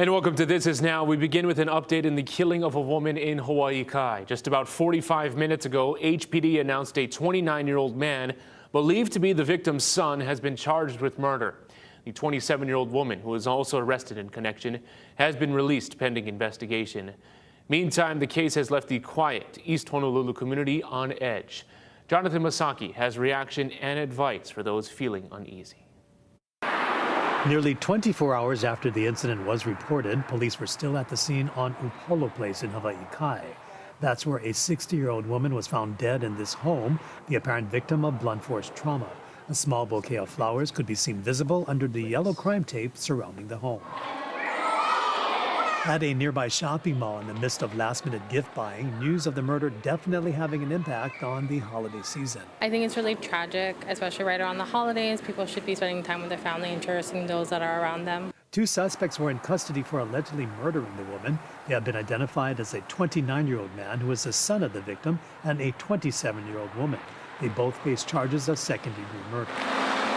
And welcome to This Is Now. We begin with an update in the killing of a woman in Hawaii Kai. Just about 45 minutes ago, HPD announced a 29-year-old man believed to be the victim's son has been charged with murder. The 27-year-old woman, who was also arrested in connection, has been released pending investigation. Meantime, the case has left the quiet East Honolulu community on edge. Jonathan Masaki has reaction and advice for those feeling uneasy. Nearly 24 hours after the incident was reported, police were still at the scene on Upolu Place in Hawaii Kai. That's where a 60-year-old woman was found dead in this home, the apparent victim of blunt force trauma. A small bouquet of flowers could be seen visible under the yellow crime tape surrounding the home. At a nearby shopping mall in the midst of last-minute gift buying, news of the murder definitely having an impact on the holiday season. I think it's really tragic, especially right around the holidays. People should be spending time with their family and cherishing those that are around them. 2 suspects were in custody for allegedly murdering the woman. They have been identified as a 29-year-old man who is the son of the victim and a 27-year-old woman. They both face charges of second-degree murder.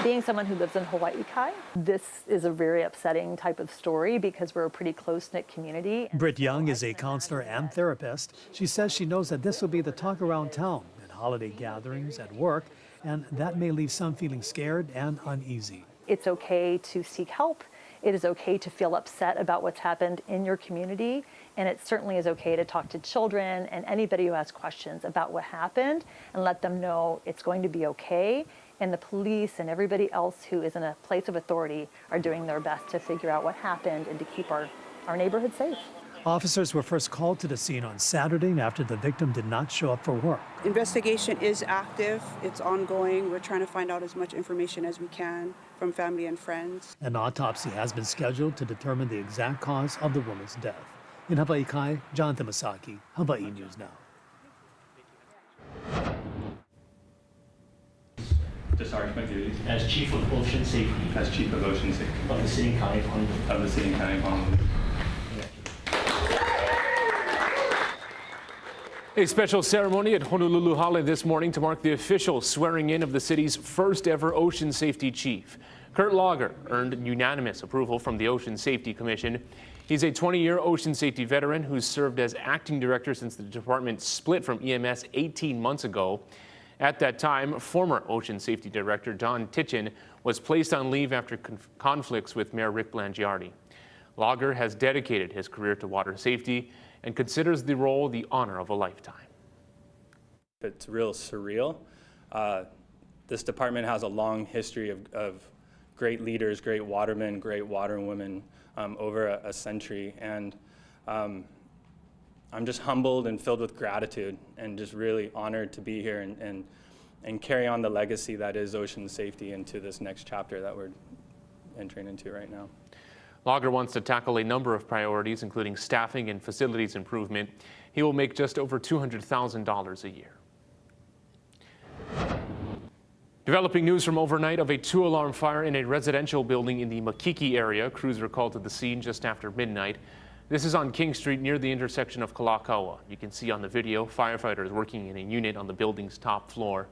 Being someone who lives in Hawaii Kai, this is a very upsetting type of story because we're a pretty close-knit community. Britt Young is a counselor and therapist. She says she knows that this will be the talk around town at holiday gatherings, at work, and that may leave some feeling scared and uneasy. It's okay to seek help. It is okay to feel upset about what's happened in your community, and it certainly is okay to talk to children and anybody who has questions about what happened and let them know it's going to be okay. And the police and everybody else who is in a place of authority are doing their best to figure out what happened and to keep our neighborhood safe. Officers were first called to the scene on Saturday after the victim did not show up for work. Investigation is active. It's ongoing. We're trying to find out as much information as we can from family and friends. An autopsy has been scheduled to determine the exact cause of the woman's death. In Hawaii Kai, Jonathan Masaki, Hawaii News Now. Discharge my duties as Chief of Ocean Safety as Chief of Ocean Safety of the City and County of Honolulu. of the City and County of Honolulu. A special ceremony at Honolulu Hale this morning to mark the official swearing in of the city's first ever Ocean Safety Chief. Kurt Lager earned unanimous approval from the Ocean Safety Commission. He's a 20-year ocean safety veteran who's served as acting director since the department split from EMS 18 months ago. At that time, former Ocean Safety Director John Titchen was placed on leave after conflicts with Mayor Rick Blangiardi. Lager has dedicated his career to water safety and considers the role the honor of a lifetime. It's real surreal. This department has a long history of great leaders, great watermen, great waterwomen over a century. And I'm just humbled and filled with gratitude and just really honored to be here and carry on the legacy that is ocean safety into this next chapter that we're entering into right now. Lager wants to tackle a number of priorities, including staffing and facilities improvement. He will make just over $200,000 a year. Developing news from overnight of a 2-alarm fire in a residential building in the Makiki area. Crews were called to the scene just after midnight. This is on King Street near the intersection of Kalakaua. You can see on the video firefighters working in a unit on the building's top floor.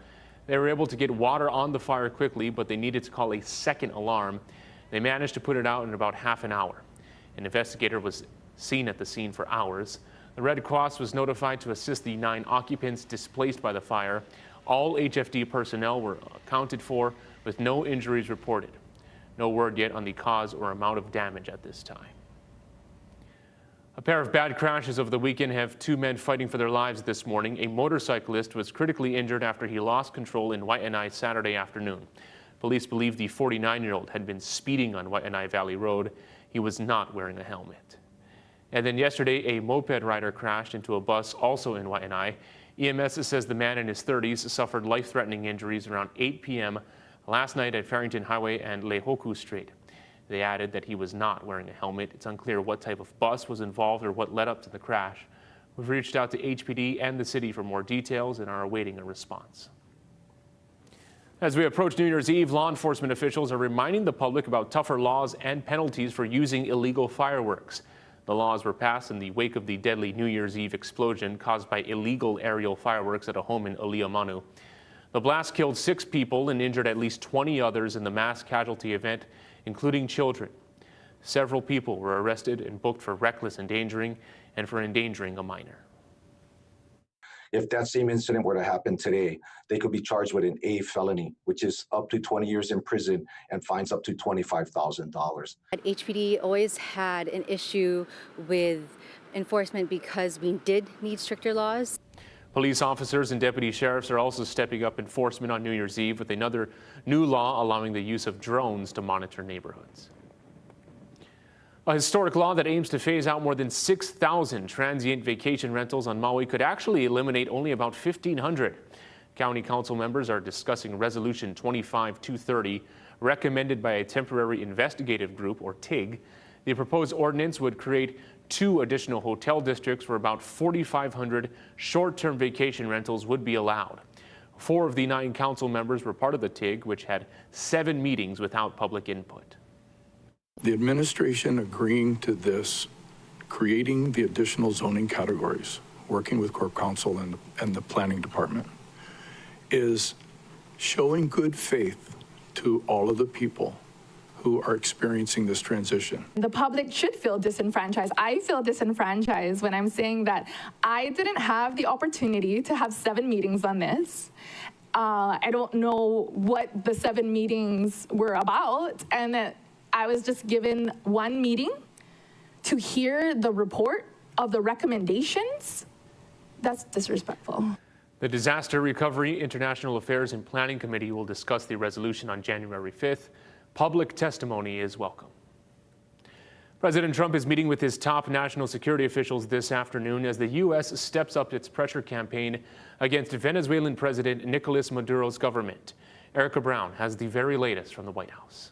They were able to get water on the fire quickly, but they needed to call a second alarm. They managed to put it out in about half an hour. An investigator was seen at the scene for hours. The Red Cross was notified to assist the 9 occupants displaced by the fire. All HFD personnel were accounted for with no injuries reported. No word yet on the cause or amount of damage at this time. A pair of bad crashes over the weekend have 2 men fighting for their lives this morning. A motorcyclist was critically injured after he lost control in Waianae Saturday afternoon. Police believe the 49-year-old had been speeding on Waianae Valley Road. He was not wearing a helmet. And then yesterday, a moped rider crashed into a bus also in Waianae. EMS says the man in his 30s suffered life-threatening injuries around 8 p.m. last night at Farrington Highway and Lehoku Street. They added that he was not wearing a helmet. It's unclear what type of bus was involved or what led up to the crash. We've reached out to HPD and the city for more details and are awaiting a response. As we approach New Year's Eve, law enforcement officials are reminding the public about tougher laws and penalties for using illegal fireworks. The laws were passed in the wake of the deadly New Year's Eve explosion caused by illegal aerial fireworks at a home in Aliamanu. The blast killed 6 people and injured at least 20 others in the mass casualty event, including children. Several people were arrested and booked for reckless endangering and for endangering a minor. If that same incident were to happen today, they could be charged with an A felony, which is up to 20 years in prison and fines up to $25,000. HPD always had an issue with enforcement because we did need stricter laws. Police officers and deputy sheriffs are also stepping up enforcement on New Year's Eve with another new law allowing the use of drones to monitor neighborhoods. A historic law that aims to phase out more than 6,000 transient vacation rentals on Maui could actually eliminate only about 1,500. County council members are discussing Resolution 25230, recommended by a temporary investigative group, or TIG. The proposed ordinance would create 2 additional hotel districts where about 4,500 short-term vacation rentals would be allowed. 4 of the 9 council members were part of the TIG, which had 7 meetings without public input. The administration agreeing to this, creating the additional zoning categories, working with Corp Council and the planning department, is showing good faith to all of the people who are experiencing this transition. The public should feel disenfranchised. I feel disenfranchised when I'm saying that I didn't have the opportunity to have 7 meetings on this. I don't know what the 7 meetings were about, and that I was just given 1 meeting to hear the report of the recommendations. That's disrespectful. The Disaster Recovery, International Affairs and Planning Committee will discuss the resolution on January 5th. Public testimony is welcome. President Trump is meeting with his top national security officials this afternoon as the U.S. steps up its pressure campaign against Venezuelan President Nicolas Maduro's government. Erica Brown has the very latest from the White House.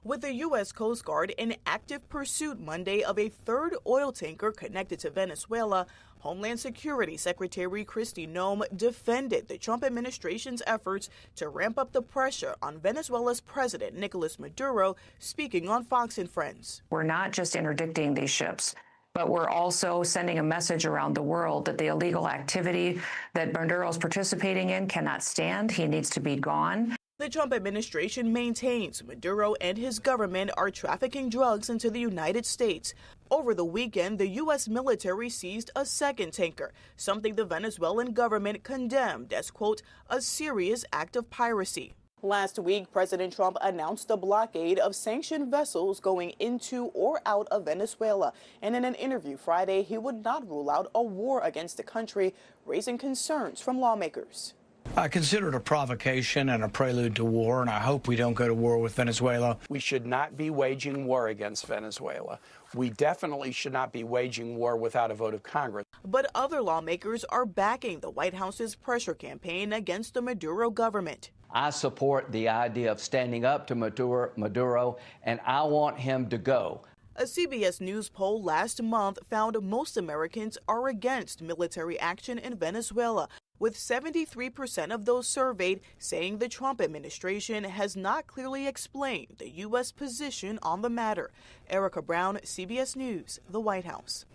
With the U.S. Coast Guard in active pursuit Monday of a 3rd oil tanker connected to Venezuela, Homeland Security Secretary Kristi Noem defended the Trump administration's efforts to ramp up the pressure on Venezuela's President Nicolas Maduro, speaking on Fox and Friends. We're not just interdicting these ships, but we're also sending a message around the world that the illegal activity that Maduro is participating in cannot stand. He needs to be gone. The Trump administration maintains Maduro and his government are trafficking drugs into the United States. Over the weekend, the U.S. military seized a 2nd tanker, something the Venezuelan government condemned as, quote, a serious act of piracy. Last week, President Trump announced a blockade of sanctioned vessels going into or out of Venezuela. And in an interview Friday, he would not rule out a war against the country, raising concerns from lawmakers. I consider it a provocation and a prelude to war, and I hope we don't go to war with Venezuela. We should not be waging war against Venezuela. We definitely should not be waging war without a vote of Congress. But other lawmakers are backing the White House's pressure campaign against the Maduro government. I support the idea of standing up to Maduro, and I want him to go. A CBS News poll last month found most Americans are against military action in Venezuela, with 73% of those surveyed saying the Trump administration has not clearly explained the U.S. position on the matter. Erica Brown, CBS News, the White House.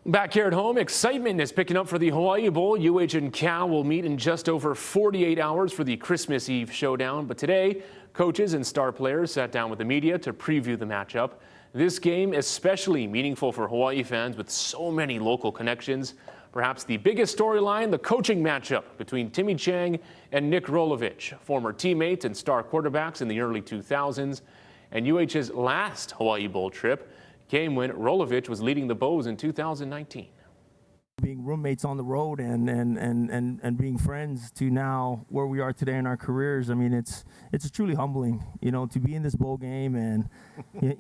Back here at home, excitement is picking up for the Hawaii Bowl. UH and Cal will meet in just over 48 hours for the Christmas Eve showdown. But today, coaches and star players sat down with the media to preview the matchup. This game especially meaningful for Hawaii fans with so many local connections. Perhaps the biggest storyline, the coaching matchup between Timmy Chang and Nick Rolovich, former teammates and star quarterbacks in the early 2000s. And UH's last Hawaii Bowl trip came when Rolovich was leading the Bows in 2019. Being roommates on the road and being friends to now where we are today in our careers, I mean, it's truly humbling, you know, to be in this bowl game and,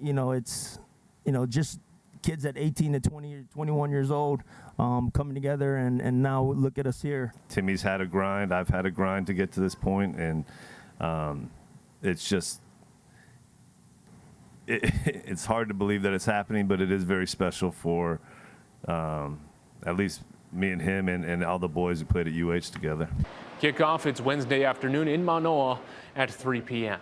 you know, it's, you know, just kids at 18 to 20, 21 years old coming together and now look at us here. Timmy's had a grind. I've had a grind to get to this point, and it's just, it's hard to believe that it's happening, but it is very special for at least me and him and all the boys who played at UH together. Kickoff, it's Wednesday afternoon in Manoa at 3 p.m.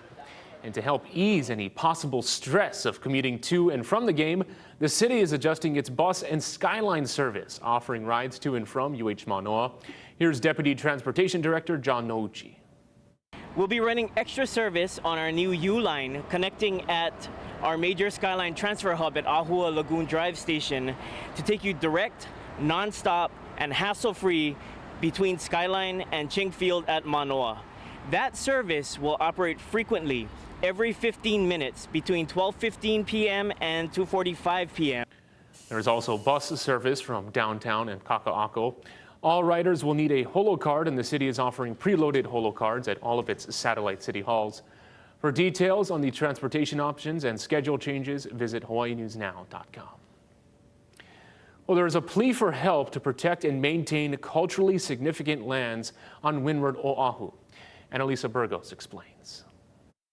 And to help ease any possible stress of commuting to and from the game, the city is adjusting its bus and Skyline service, offering rides to and from UH Manoa. Here's Deputy Transportation Director John Nouchi. We'll be running extra service on our new U line connecting at our major Skyline transfer hub at Ahua Lagoon Drive Station to take you direct, non-stop, and hassle-free between Skyline and Ching Field at Manoa. That service will operate frequently, every 15 minutes between 12:15 p.m. and 2:45 p.m. There is also bus service from downtown and Kaka'ako. All riders will need a holo card, and the city is offering preloaded holo cards at all of its satellite city halls. For details on the transportation options and schedule changes, visit hawaiinewsnow.com. Well, there is a plea for help to protect and maintain culturally significant lands on Windward Oahu. Annalisa Burgos explains.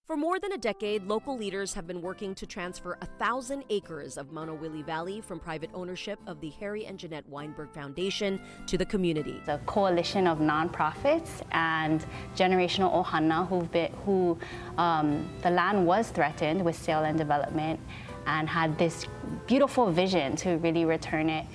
For more than a decade, local leaders have been working to transfer 1,000 acres of Maunawili Valley from private ownership of the Harry and Jeanette Weinberg Foundation to the community. A coalition of nonprofits and generational ohana who the land was threatened with sale and development, and had this beautiful vision to really return it,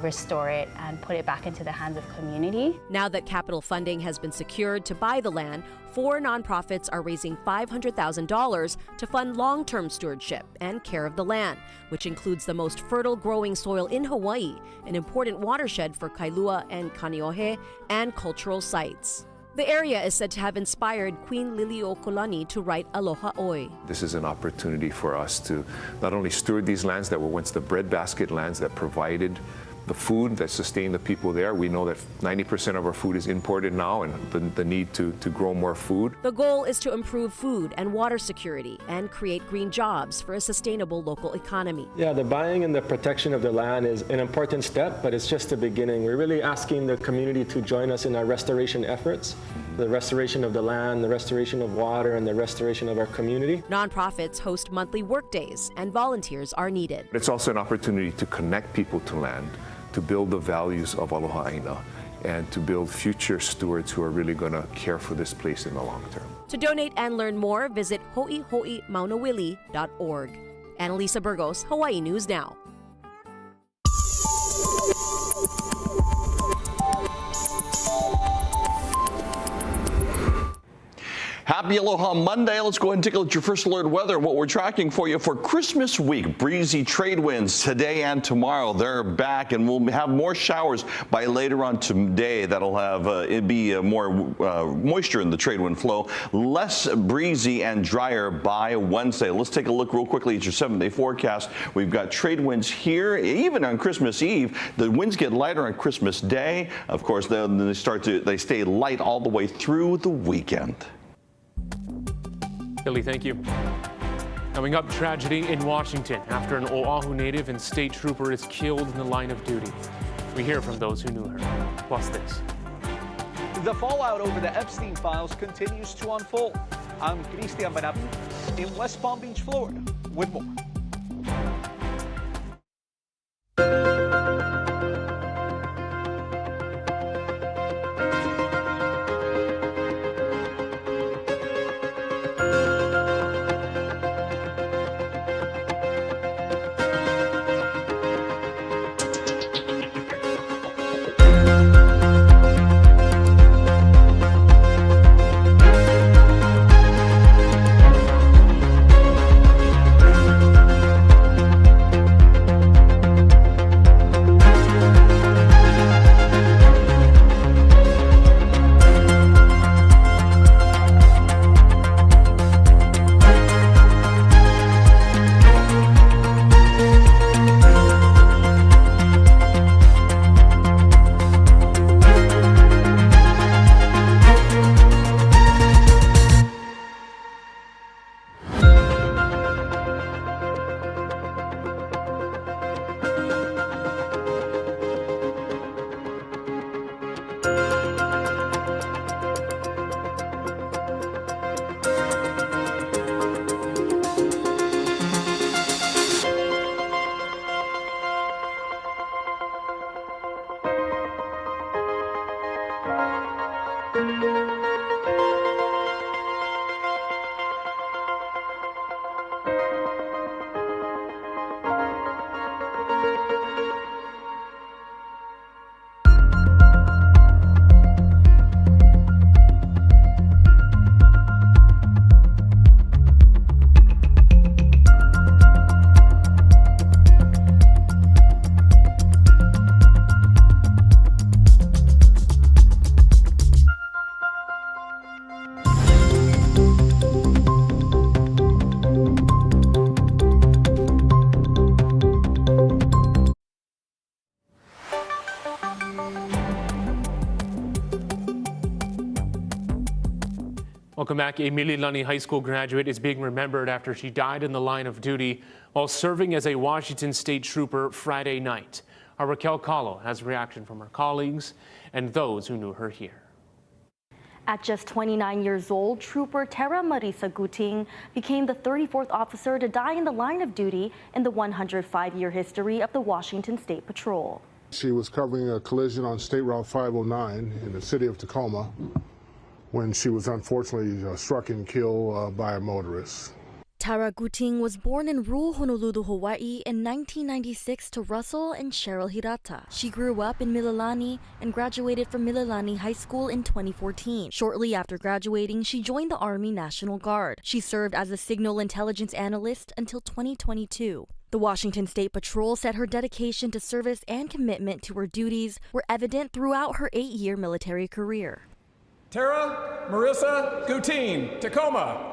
restore it, and put it back into the hands of community. Now that capital funding has been secured to buy the land, 4 nonprofits are raising $500,000 to fund long-term stewardship and care of the land, which includes the most fertile growing soil in Hawaii, an important watershed for Kailua and Kaneohe, and cultural sites. The area is said to have inspired Queen Liliuokalani to write Aloha Oi. This is an opportunity for us to not only steward these lands that were once the breadbasket lands that provided the food that sustained the people there. We know that 90% of our food is imported now, and the need to grow more food. The goal is to improve food and water security and create green jobs for a sustainable local economy. Yeah, the buying and the protection of the land is an important step, but it's just the beginning. We're really asking the community to join us in our restoration efforts, the restoration of the land, the restoration of water, and the restoration of our community. Nonprofits host monthly work days, and volunteers are needed. It's also an opportunity to connect people to land, to build the values of Aloha Aina, and to build future stewards who are really going to care for this place in the long term. To donate and learn more, visit ho'iho'imaunawili.org. Annalisa Burgos, Hawaii News Now. Happy Aloha Monday. Let's go ahead and take a look at your first alert weather and what we're tracking for you for Christmas week. Breezy trade winds today and tomorrow. They're back, and we'll have more showers by later on today. That'll have more moisture in the trade wind flow. Less breezy and drier by Wednesday. Let's take a look real quickly at your 7-day forecast. We've got trade winds here, even on Christmas Eve. The winds get lighter on Christmas Day. Of course, then they stay light all the way through the weekend. Billy, thank you. Coming up, tragedy in Washington after an Oahu native and state trooper is killed in the line of duty. We hear from those who knew her. Plus this. The fallout over the Epstein files continues to unfold. I'm Cristian Benavides in West Palm Beach, Florida, with more. Welcome back. A Mililani High School graduate is being remembered after she died in the line of duty while serving as a Washington State trooper Friday night. Our Raquel Kahlo has reaction from her colleagues and those who knew her here. At just 29 years old, Trooper Tara Marisa Guting became the 34th officer to die in the line of duty in the 105-year history of the Washington State Patrol. She was covering a collision on State Route 509 in the city of Tacoma when she was unfortunately struck and killed by a motorist. Tara Guting was born in rural Honolulu, Hawaii in 1996 to Russell and Cheryl Hirata. She grew up in Mililani and graduated from Mililani High School in 2014. Shortly after graduating, she joined the Army National Guard. She served as a signal intelligence analyst until 2022. The Washington State Patrol said her dedication to service and commitment to her duties were evident throughout her 8-year military career. Tara Marisa Guting, Tacoma.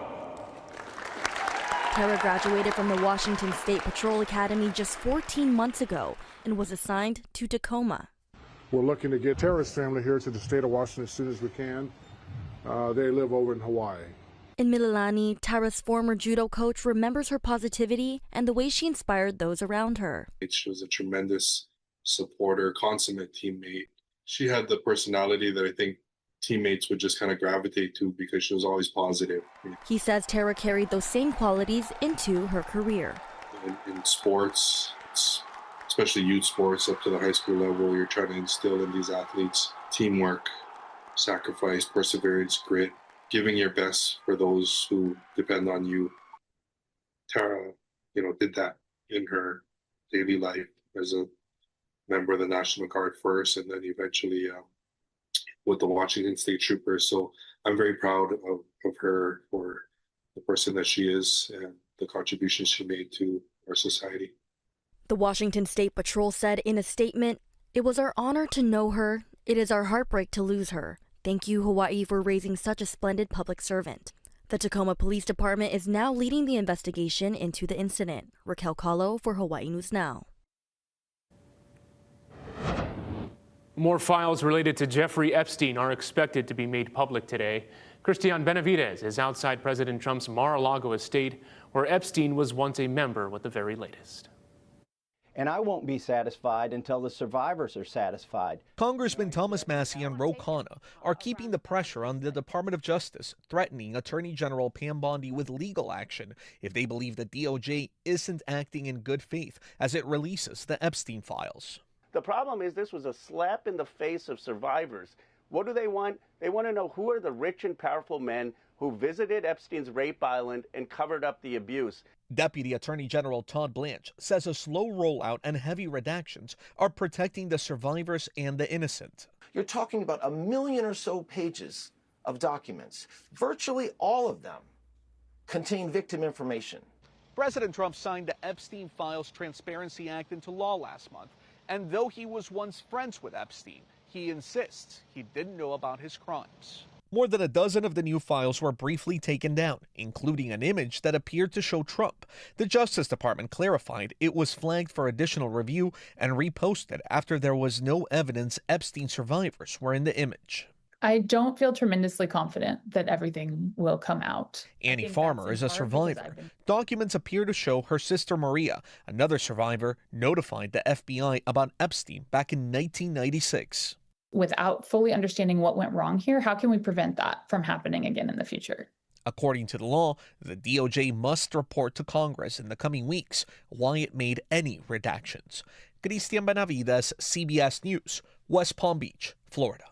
Tara graduated from the Washington State Patrol Academy just 14 months ago and was assigned to Tacoma. We're looking to get Tara's family here to the state of Washington as soon as we can. They live over in Hawaii. In Mililani, Tara's former judo coach remembers her positivity and the way she inspired those around her. She was a tremendous supporter, consummate teammate. She had the personality that I think teammates would just kind of gravitate to because she was always positive. He says Tara carried those same qualities into her career. In sports, especially youth sports up to the high school level, you're trying to instill in these athletes teamwork, sacrifice, perseverance, grit, giving your best for those who depend on you. Tara, did that in her daily life as a member of the National Guard first, and then eventually with the Washington State Troopers. So I'm very proud of her for the person that she is and the contributions she made to our society. The Washington State Patrol said in a statement, "It was our honor to know her. It is our heartbreak to lose her. Thank you, Hawaii, for raising such a splendid public servant." The Tacoma Police Department is now leading the investigation into the incident. Raquel Kahlo for Hawaii News Now. More files related to Jeffrey Epstein are expected to be made public today. Christian Benavidez is outside President Trump's Mar-a-Lago estate, where Epstein was once a member, with the very latest. And I won't be satisfied until the survivors are satisfied. Congressman Thomas Massie and Ro Khanna are keeping the pressure on the Department of Justice, threatening Attorney General Pam Bondi with legal action if they believe the DOJ isn't acting in good faith as it releases the Epstein files. The problem is this was a slap in the face of survivors. What do they want? They want to know who are the rich and powerful men who visited Epstein's rape island and covered up the abuse. Deputy Attorney General Todd Blanche says a slow rollout and heavy redactions are protecting the survivors and the innocent. You're talking about 1 million or so pages of documents. Virtually all of them contain victim information. President Trump signed the Epstein Files Transparency Act into law last month. And though he was once friends with Epstein, he insists he didn't know about his crimes. More than a dozen of the new files were briefly taken down, including an image that appeared to show Trump. The Justice Department clarified it was flagged for additional review and reposted after there was no evidence Epstein survivors were in the image. I don't feel tremendously confident that everything will come out. Annie Farmer is a survivor. Documents appear to show her sister Maria, another survivor, notified the FBI about Epstein back in 1996. Without fully understanding what went wrong here, how can we prevent that from happening again in the future? According to the law, the DOJ must report to Congress in the coming weeks why it made any redactions. Christian Benavidez, CBS News, West Palm Beach, Florida.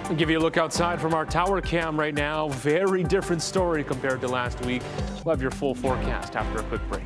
I'll give you a look outside from our tower cam right now. Very different story compared to last week. We'll have your full forecast after a quick break.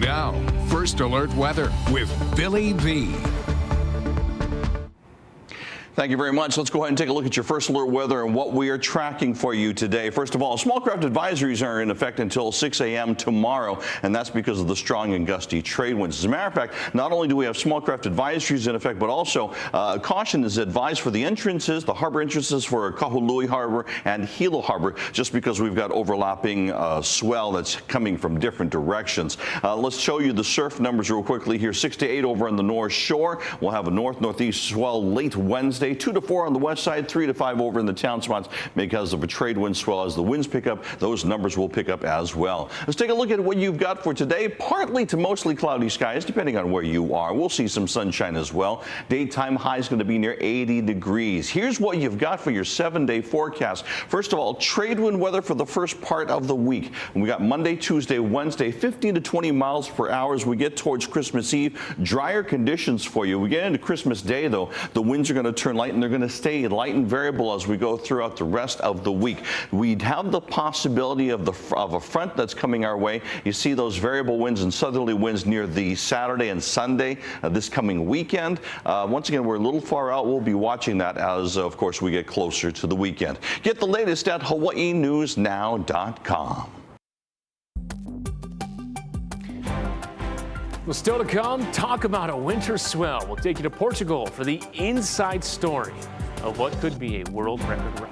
Now, First Alert Weather with Billy V. Thank you very much. Let's go ahead and take a look at your First Alert weather and what we are tracking for you today. First of all, small craft advisories are in effect until 6 a.m. tomorrow, and that's because of the strong and gusty trade winds. As a matter of fact, not only do we have small craft advisories in effect, but also caution is advised for the entrances, the harbor entrances for Kahului Harbor and Hilo Harbor, just because we've got overlapping swell that's coming from different directions. Let's show you the surf numbers real quickly here. 6 to 8 over on the North Shore. We'll have a north-northeast swell late Wednesday. 2 to 4 on the west side, 3 to 5 over in the town spots because of a trade wind swell. As the winds pick up, those numbers will pick up as well. Let's take a look at what you've got for today. Partly to mostly cloudy skies, depending on where you are. We'll see some sunshine as well. Daytime high is going to be near 80 degrees. Here's what you've got for your 7-day forecast. First of all, trade wind weather for the first part of the week. We got Monday, Tuesday, Wednesday, 15 to 20 miles per hour as we get towards Christmas Eve. Drier conditions for you. We get into Christmas Day, though, the winds are going to turn light, and they're going to stay light and variable as we go throughout the rest of the week. We have the possibility of a front that's coming our way. You see those variable winds and southerly winds near the Saturday and Sunday this coming weekend. Once again, we're a little far out. We'll be watching that as, of course, we get closer to the weekend. Get the latest at HawaiiNewsNow.com. Well, still to come, talk about a winter swell. We'll take you to Portugal for the inside story of what could be a world record ride.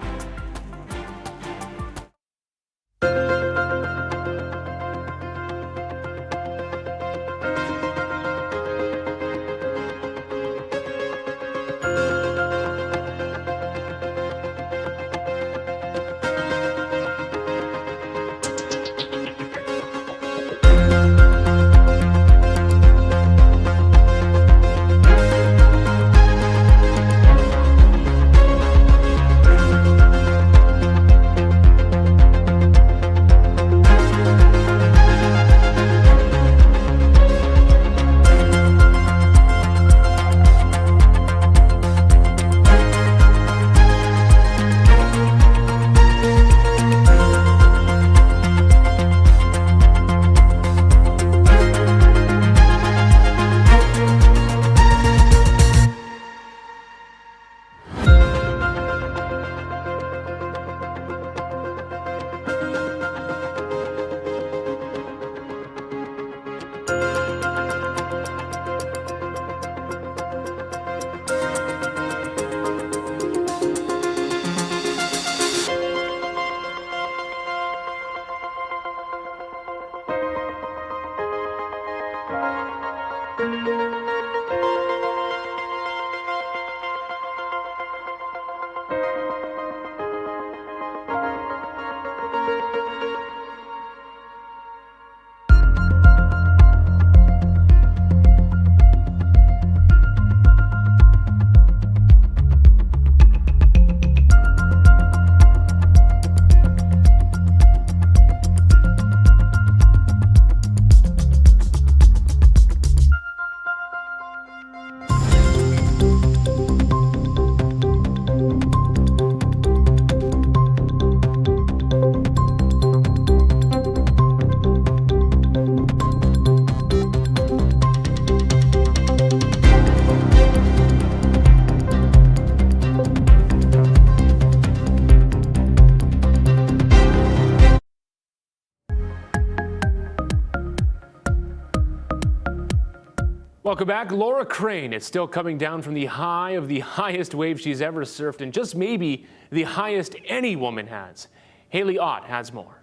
Welcome back. Laura Crane is still coming down from the high of the highest wave she's ever surfed, and just maybe the highest any woman has. Haley Ott has more.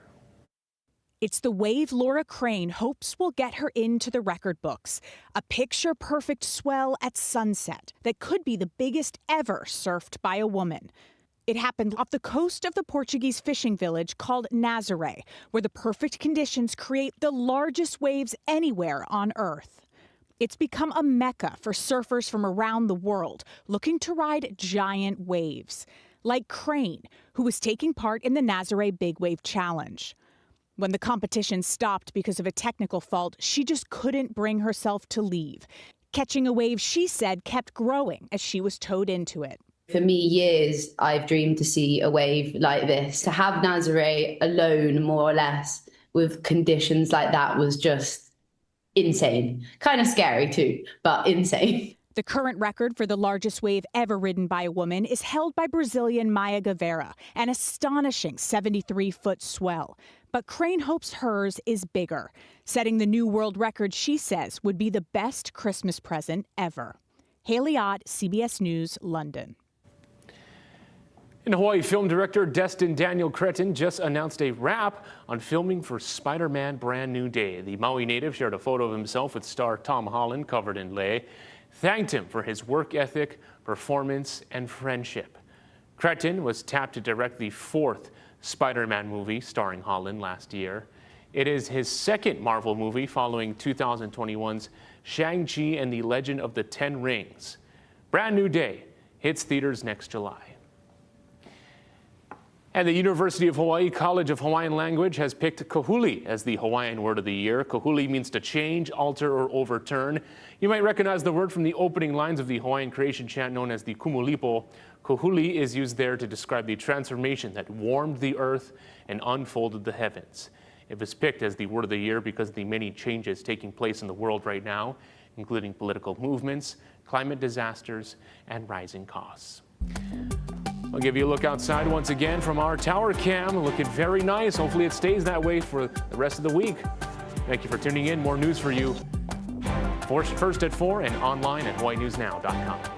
It's the wave Laura Crane hopes will get her into the record books. A picture-perfect swell at sunset that could be the biggest ever surfed by a woman. It happened off the coast of the Portuguese fishing village called Nazaré, where the perfect conditions create the largest waves anywhere on Earth. It's become a mecca for surfers from around the world looking to ride giant waves, like Crane, who was taking part in the Nazaré Big Wave Challenge. When the competition stopped because of a technical fault, she just couldn't bring herself to leave. Catching a wave, she said, kept growing as she was towed into it. For me, years I've dreamed to see a wave like this. To have Nazaré alone, more or less, with conditions like that was just insane. Kind of scary too, but insane. The current record for the largest wave ever ridden by a woman is held by Brazilian Maya Guevara, an astonishing 73-foot swell. But Crane hopes hers is bigger, setting the new world record she says would be the best Christmas present ever. Haley Ott, CBS News, London. In Hawaii, film director Destin Daniel Cretton just announced a wrap on filming for Spider-Man Brand New Day. The Maui native shared a photo of himself with star Tom Holland covered in lei, thanked him for his work ethic, performance, and friendship. Cretton was tapped to direct the 4th Spider-Man movie starring Holland last year. It is his 2nd Marvel movie following 2021's Shang-Chi and the Legend of the Ten Rings. Brand New Day hits theaters next July. And the University of Hawaii College of Hawaiian Language has picked kahuli as the Hawaiian word of the year. Kahuli means to change, alter, or overturn. You might recognize the word from the opening lines of the Hawaiian creation chant known as the Kumulipo. Kahuli is used there to describe the transformation that warmed the earth and unfolded the heavens. It was picked as the word of the year because of the many changes taking place in the world right now, including political movements, climate disasters, and rising costs. I'll give you a look outside once again from our tower cam. Looking very nice. Hopefully it stays that way for the rest of the week. Thank you for tuning in. More news for you first at 4 and online at hawaiinewsnow.com.